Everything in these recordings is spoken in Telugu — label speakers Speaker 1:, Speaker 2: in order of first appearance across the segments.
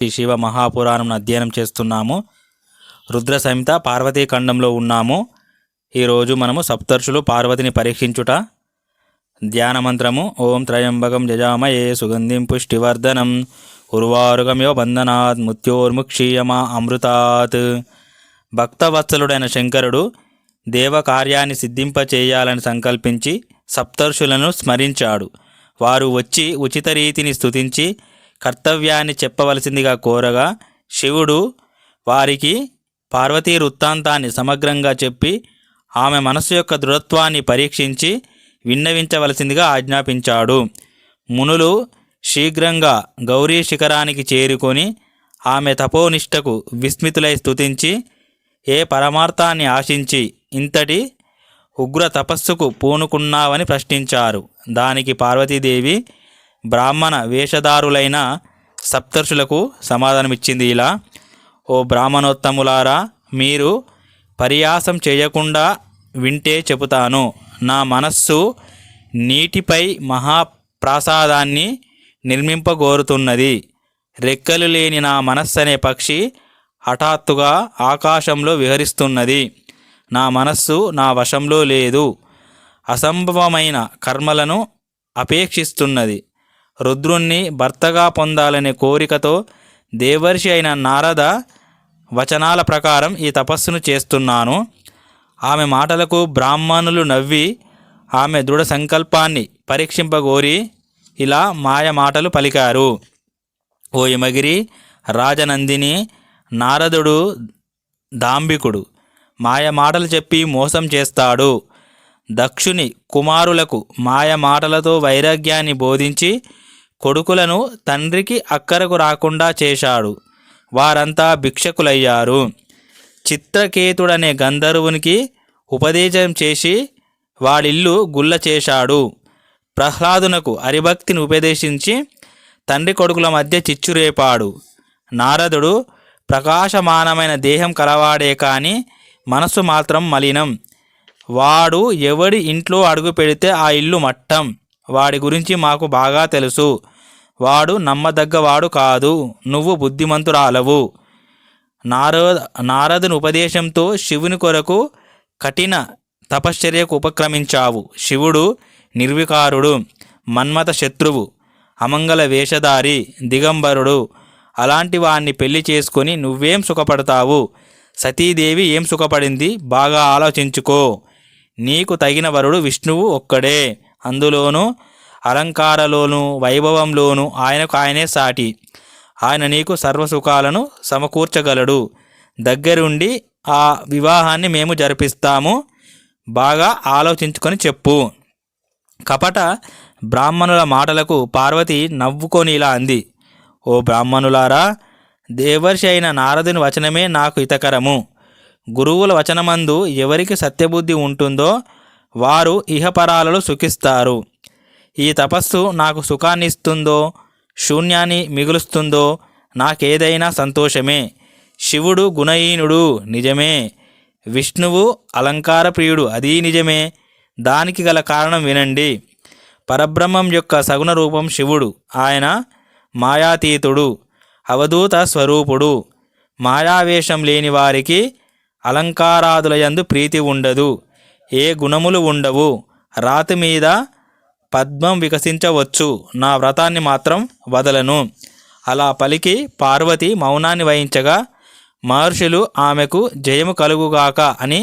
Speaker 1: ఈ శివ మహాపురాణం అధ్యయనం చేస్తున్నాము. రుద్ర సంహిత పార్వతీఖండంలో ఉన్నాము. ఈరోజు మనము సప్తర్షులు పార్వతిని పరీక్షించుట ధ్యాన మంత్రము. ఓం త్రయంబకం జజామయే సుగంధిం పుష్టివర్ధనం ఉర్వారుగమివ బంధనాత్ మృత్యోర్ముక్షీయమా అమృతాత్. భక్తవత్సలుడైన శంకరుడు దేవకార్యాన్ని సిద్ధింపచేయాలని సంకల్పించి సప్తర్షులను స్మరించాడు. వారు వచ్చి ఉచిత రీతిని స్తుతించి కర్తవ్యాన్ని చెప్పవలసిందిగా కోరగా శివుడు వారికి పార్వతీ వృత్తాంతాన్ని సమగ్రంగా చెప్పి ఆమె మనస్సు యొక్క దృఢత్వాన్ని పరీక్షించి విన్నవించవలసిందిగా ఆజ్ఞాపించాడు. మునులు శీఘ్రంగా గౌరీ శిఖరానికి చేరుకొని ఆమె తపోనిష్టకు విస్మితులై స్తుతించి ఏ పరమార్థాన్ని ఆశించి ఇంతటి ఉగ్ర తపస్సుకు పూనుకున్నావని ప్రశ్నించారు. దానికి పార్వతీదేవి బ్రాహ్మణ వేషధారులైన సప్తర్షులకు సమాధానమిచ్చింది ఇలా: ఓ బ్రాహ్మణోత్తములారా, మీరు పరియాసం చేయకుండా వింటే చెబుతాను. నా మనస్సు నీటిపై మహాప్రాసాదాన్ని నిర్మింపగోరుతున్నది. రెక్కలు లేని నా మనస్సు అనే పక్షి హఠాత్తుగా ఆకాశంలో విహరిస్తున్నది. నా మనస్సు నా వశంలో లేదు. అసంభవమైన కర్మలను అపేక్షిస్తున్నది. రుద్రుణ్ణి భర్తగా పొందాలనే కోరికతో దేవర్షి అయిన నారద వచనాల ప్రకారం ఈ తపస్సును చేస్తున్నాను. ఆమె మాటలకు బ్రాహ్మణులు నవ్వి ఆమె దృఢ సంకల్పాన్ని పరీక్షింపగోరి ఇలా మాయ మాటలు పలికారు: ఓ యమగిరి రాజనందిని, నారదుడు దాంభికుడు. మాయ మాటలు చెప్పి మోసం చేస్తాడు. దక్షుని కుమారులకు మాయ మాటలతో వైరాగ్యాన్ని బోధించి కొడుకులను తండ్రికి అక్కరకు రాకుండా చేశాడు. వారంతా భిక్షకులయ్యారు. చిత్రకేతుడనే గంధర్వునికి ఉపదేశం చేసి వాడిల్లు గుల్ల చేశాడు. ప్రహ్లాదునకు హరిభక్తిని ఉపదేశించి తండ్రి కొడుకుల మధ్య చిచ్చురేపాడు. నారదుడు ప్రకాశమానమైన దేహం కలవాడే కానీ మనస్సు మాత్రం మలినం. వాడు ఎవడి ఇంట్లో అడుగు పెడితే ఆ ఇల్లు మట్టం. వాడి గురించి మాకు బాగా తెలుసు. వాడు నమ్మదగ్గవాడు కాదు. నువ్వు బుద్ధిమంతురాలవు. నారదుని ఉపదేశంతో శివుని కొరకు కఠిన తపశ్చర్యకు ఉపక్రమించావు. శివుడు నిర్వికారుడు, మన్మథ శత్రువు, అమంగళ వేషధారి, దిగంబరుడు. అలాంటి వాణ్ణి పెళ్లి చేసుకొని నువ్వేం సుఖపడతావు? సతీదేవి ఏం సుఖపడింది? బాగా ఆలోచించుకో. నీకు తగిన వరుడు విష్ణువు ఒక్కడే. అందులోనూ అలంకారలోనూ వైభవంలోనూ ఆయనకు ఆయనే సాటి. ఆయన నీకు సర్వసుఖాలను సమకూర్చగలడు. దగ్గరుండి ఆ వివాహాన్ని మేము జరిపిస్తాము. బాగా ఆలోచించుకొని చెప్పు. కపట బ్రాహ్మణుల మాటలకు పార్వతి నవ్వుకొని ఇలా అంది: ఓ బ్రాహ్మణులారా, దేవర్షి అయిన నారదుని వచనమే నాకు హితకరము. గురువుల వచనమందు ఎవరికి సత్యబుద్ధి ఉంటుందో వారు ఇహపరాలలో సుఖిస్తారు. ఈ తపస్సు నాకు సుఖాన్ని ఇస్తుందో శూన్యాన్ని మిగులుస్తుందో నాకేదైనా సంతోషమే. శివుడు గుణహీనుడు, నిజమే. విష్ణువు అలంకార ప్రియుడు, అదీ నిజమే. దానికి గల కారణం వినండి. పరబ్రహ్మం యొక్క సగుణ రూపం శివుడు. ఆయన మాయాతీతుడు, అవధూత స్వరూపుడు. మాయావేషం లేని వారికి అలంకారాదులయందు ప్రీతి ఉండదు. ఏ గుణములు ఉండవు. రాతి మీద పద్మం వికసించవచ్చు, నా వ్రతాన్ని మాత్రం వదలను. అలా పలికి పార్వతి మౌనాన్ని వహించగా మహర్షులు ఆమెకు జయము కలుగుగాక అని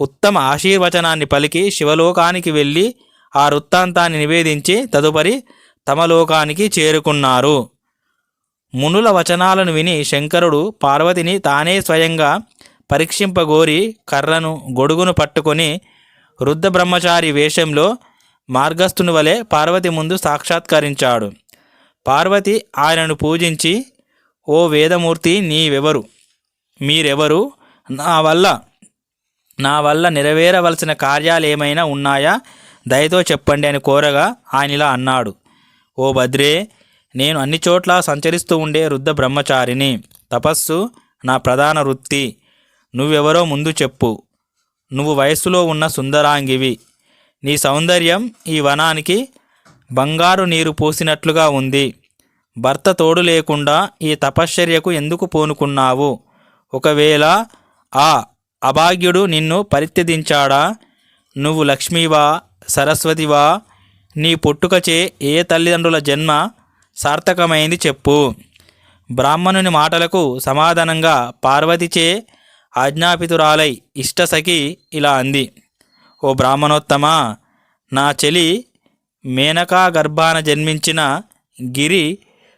Speaker 1: ఉత్తమ ఆశీర్వచనాన్ని పలికి శివలోకానికి వెళ్ళి ఆ వృత్తాంతాన్ని నివేదించి తదుపరి తమ లోకానికి చేరుకున్నారు. మునుల వచనాలను విని శంకరుడు పార్వతిని తానే స్వయంగా పరీక్షింపగోరి కర్రను గొడుగును పట్టుకొని రుద్ర బ్రహ్మచారి వేషంలో మార్గస్థుని వలె పార్వతి ముందు సాక్షాత్కరించాడు. పార్వతి ఆయనను పూజించి, ఓ వేదమూర్తి, నీవెవరు? మీరెవరు? నా వల్ల నెరవేరవలసిన కార్యాలు ఏమైనా ఉన్నాయా? దయతో చెప్పండి అని కోరగా ఆయన ఇలా అన్నాడు: ఓ భద్రే, నేను అన్ని చోట్ల సంచరిస్తూ ఉండే రుద్ర బ్రహ్మచారిని. తపస్సు నా ప్రధాన వృత్తి. నువ్వెవరో ముందు చెప్పు. నువ్వు వయస్సులో ఉన్న సుందరాంగివి. నీ సౌందర్యం ఈ వనానికి బంగారు నీరు పోసినట్లుగా ఉంది. భర్త తోడు లేకుండా ఈ తపశ్చర్యకు ఎందుకు పూనుకున్నావు? ఒకవేళ ఆ అభాగ్యుడు నిన్ను పరిత్యజించాడా? నువ్వు లక్ష్మీవా, సరస్వతివా? నీ పుట్టుకచే ఏ తల్లిదండ్రుల జన్మ సార్థకమైంది చెప్పు. బ్రాహ్మణుని మాటలకు సమాధానంగా పార్వతిచే ఆజ్ఞాపితురాలై ఇష్టసఖి ఇలా అంది. ఓ బ్రాహ్మణోత్తమా, నా చెలి మేనకా గర్భాన జన్మించిన గిరి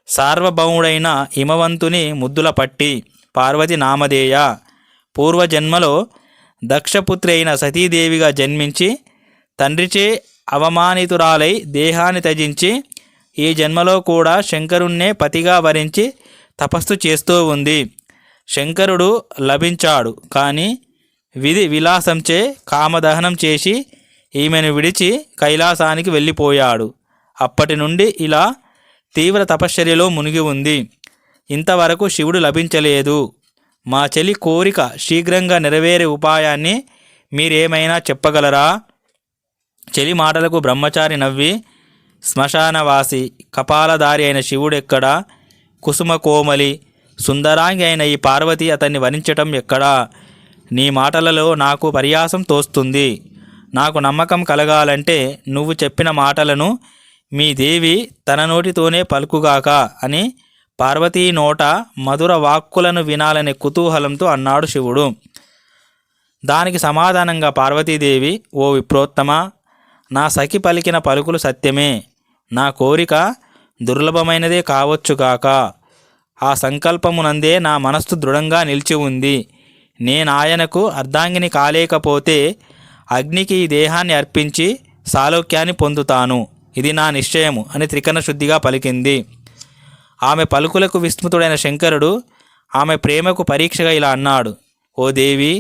Speaker 1: సార్వభౌముడైన హిమవంతుని ముద్దుల పట్టి పార్వతి నామధేయ. పూర్వజన్మలో దక్షపుత్రి అయిన సతీదేవిగా జన్మించి తండ్రిచే అవమానితురాలై దేహాన్ని త్యజించి ఈ జన్మలో కూడా శంకరుణ్ణే పతిగా వరించి తపస్సు చేస్తూ ఉంది. శంకరుడు లభించాడు, కానీ విధి విలాసంచే కామదహనం చేసి ఈమెను విడిచి కైలాసానికి వెళ్ళిపోయాడు. అప్పటి నుండి ఇలా తీవ్ర తపశ్చర్యలో మునిగి ఉంది. ఇంతవరకు శివుడు లభించలేదు. మా చెలి కోరిక శీఘ్రంగా నెరవేరే ఉపాయాన్ని మీరేమైనా చెప్పగలరా? చెలి మాటలకు బ్రహ్మచారి నవ్వి, శ్మశానవాసి కపాలధారి అయిన శివుడెక్కడా? కుసుమ కోమలి సుందరాంగి అయిన ఈ పార్వతి అతన్ని వరించటం ఎక్కడా? నీ మాటలలో నాకు పరిహాసం తోస్తుంది. నాకు నమ్మకం కలగాలంటే నువ్వు చెప్పిన మాటలను మీ దేవి తన నోటితోనే పలుకుగాక అని పార్వతీ నోట మధుర వాక్కులను వినాలనే కుతూహలంతో అన్నాడు శివుడు. దానికి సమాధానంగా పార్వతీదేవి, ఓ విప్రోత్తమ, నా సఖి పలికిన పలుకులు సత్యమే. నా కోరిక దుర్లభమైనదే కావచ్చుగాక. ఆ సంకల్పమునందే నా మనస్సు దృఢంగా నిలిచి ఉంది. నేనాయనకు అర్ధాంగిని కాలేకపోతే అగ్నికి ఈ దేహాన్ని అర్పించి సాలోక్యాన్ని పొందుతాను. ఇది నా నిశ్చయము అని త్రికరణ శుద్ధిగా పలికింది. ఆమె పలుకులకు విస్మృతుడైన శంకరుడు ఆమె ప్రేమకు పరీక్షగా ఇలా అన్నాడు. ఓ దేవి,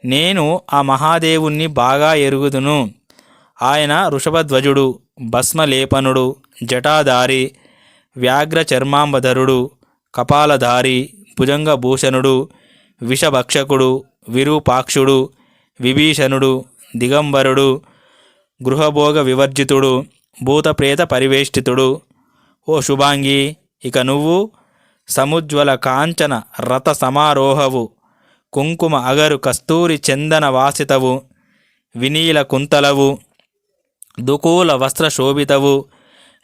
Speaker 1: నేను ఆ మహాదేవుణ్ణి బాగా ఎరుగుదును. ఆయన వృషభధ్వజుడు, భస్మలేపనుడు, జటాధారి, వ్యాఘ్ర చర్మాంబధరుడు, కపాలధారి, భుజంగభూషణుడు, విషభక్షకుడు, విరూపాక్షుడు, విభీషణుడు, దిగంబరుడు, గృహభోగ వివర్జితుడు, భూతప్రేత పరివేష్టితుడు. ఓ శుభాంగి, ఇక నువ్వు సముజ్వల కాంచన రథ సమారోహవు, కుంకుమ అగరు కస్తూరి చందన వాసితవు, వినీల కుంతలవు, దుకూల వస్త్ర శోభితవు,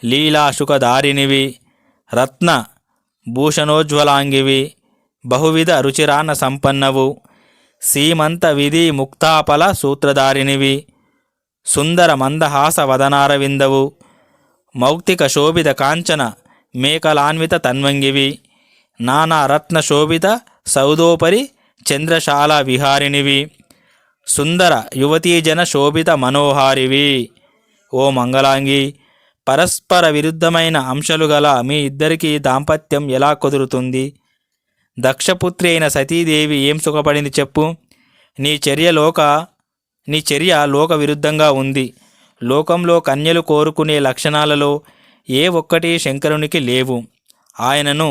Speaker 1: లీలాశుకధారినివి, రత్న భూషణోజ్వలాంగివి, బహువిధ రుచిరాన్న సంపన్నవు, సీమంత విధి ముక్తాపల సూత్రధారినివి, సుందర మందహాస వదనారవిందవు, మౌక్తిక శోభిత కాంచన మేకలాన్విత తన్వంగివి, నానా రత్న శోభిత సౌదోపరి చంద్రశాల విహారినివి, సుందర యువతీజన శోభిత మనోహారివి. ఓ మంగళాంగి, పరస్పర విరుద్ధమైన అంశాలు గల మీ ఇద్దరికీ దాంపత్యం ఎలా కుదురుతుంది? దక్షపుత్రి అయిన సతీదేవి ఏం సుఖపడింది చెప్పు. నీ చర్య లోక విరుద్ధంగా ఉంది. లోకంలో కన్యలు కోరుకునే లక్షణాలలో ఏ ఒక్కటి శంకరునికి లేవు. ఆయనను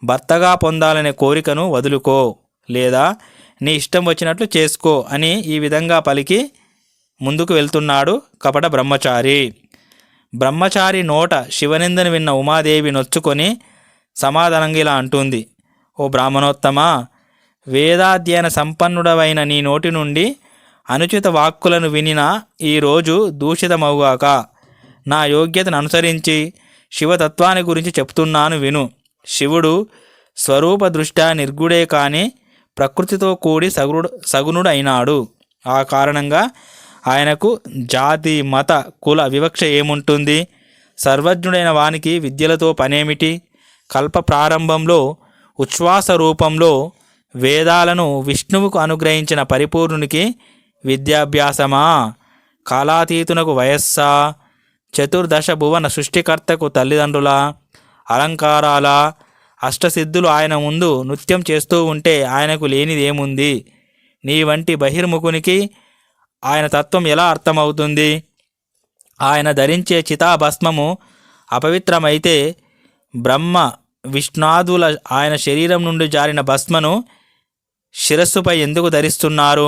Speaker 1: భర్తగా పొందాలనే కోరికను వదులుకో, లేదా నీ ఇష్టం వచ్చినట్లు చేసుకో అని ఈ విధంగా పలికి ముందుకు వెళ్తున్నాడు కపట బ్రహ్మచారి. బ్రహ్మచారి నోట శివనిందని విన్న ఉమాదేవి నొచ్చుకొని సమాధానంగా ఇలా అంటుంది. ఓ బ్రాహ్మణోత్తమా, వేదాధ్యయన సంపన్నుడవైన నీ నోటి నుండి అనుచిత వాక్కులను వినిన ఈరోజు దూషితమవుగాక. నా యోగ్యతను అనుసరించి శివతత్వాన్ని గురించి చెప్తున్నాను విను. శివుడు స్వరూప దృష్ట్యా నిర్గుడే కాని ప్రకృతితో కూడి సగుణుడు అయినాడు. ఆ కారణంగా ఆయనకు జాతి మత కుల వివక్ష ఏముంటుంది? సర్వజ్ఞుడైన వానికి విద్యలతో పనేమిటి? కల్ప ప్రారంభంలో ఉచ్ఛ్వాస రూపంలో వేదాలను విష్ణువుకు అనుగ్రహించిన పరిపూర్ణునికి విద్యాభ్యాసమా? కాలాతీతునకు వయస్సా? చతుర్దశ భువన సృష్టికర్తకు తల్లిదండ్రుల అలంకారాల అష్టసిద్ధులు ఆయన ముందు నృత్యం చేస్తూ ఉంటే ఆయనకు లేనిదేముంది? నీ వంటి బహిర్ముఖునికి ఆయన తత్వం ఎలా అర్థమవుతుంది? ఆయన ధరించే చితాభస్మము అపవిత్రమైతే బ్రహ్మ విష్ణాదుల ఆయన శరీరం నుండి జారిన భస్మను శిరస్సుపై ఎందుకు ధరిస్తున్నారు?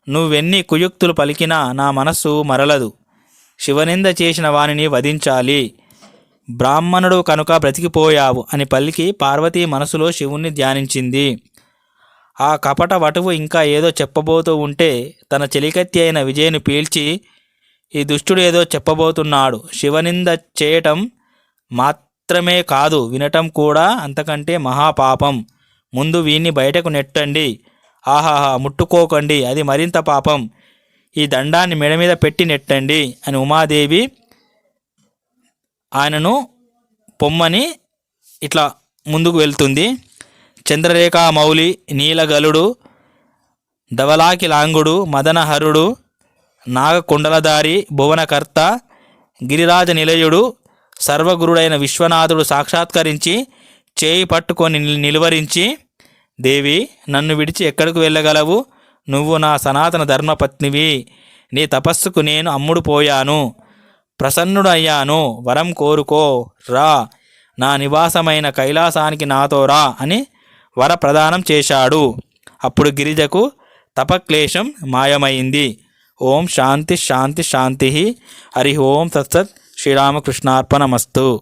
Speaker 1: నువ్వెన్ని కుయుక్తులు పలికినా నా మనస్సు మరలదు. శివనింద చేసిన వానిని వధించాలి. బ్రాహ్మణుడు కనుక బ్రతికిపోయావు అని పలికి పార్వతీ మనసులో శివుణ్ణి ధ్యానించింది. ఆ కపట వటువు ఇంకా ఏదో చెప్పబోతూ ఉంటే తన చెలికత్తి అయిన విజయను పీల్చి, ఈ దుష్టుడు ఏదో చెప్పబోతున్నాడు, శివనింద చేయటం మాత్రమే కాదు వినటం కూడా అంతకంటే మహాపాపం, ముందు వీణ్ణి బయటకు నెట్టండి, ఆహాహా ముట్టుకోకండి, అది మరింత పాపం, ఈ దండాన్ని మెడ మీద పెట్టి నెట్టండి అని ఉమాదేవి ఆయనను పొమ్మని ఇట్లా ముందుకు వెళ్తుంది. చంద్రరేఖా మౌలి, నీలగలుడు, ధవలాకి లాంగుడు, మదనహరుడు, నాగకుండలధారి, భువనకర్త, గిరిరాజ నిలయుడు, సర్వగురుడైన విశ్వనాథుడు సాక్షాత్కరించి చేయి పట్టుకొని నిలువరించి, దేవి నన్ను విడిచి ఎక్కడికి వెళ్ళగలవు, నువ్వు నా సనాతన ధర్మపత్నివి, నీ తపస్సుకు నేను అమ్ముడు పోయాను, ప్రసన్నుడు అయ్యాను, వరం కోరుకో, రా నా నివాసమైన కైలాసానికి నాతో రా అని వరప్రదానం చేశాడు. అప్పుడు గిరిజకు తపక్లేశం మాయమైంది. ఓం శాంతి శాంతి శాంతి. హరి ఓం తత్సత్. శ్రీరామకృష్ణార్పణమస్తు.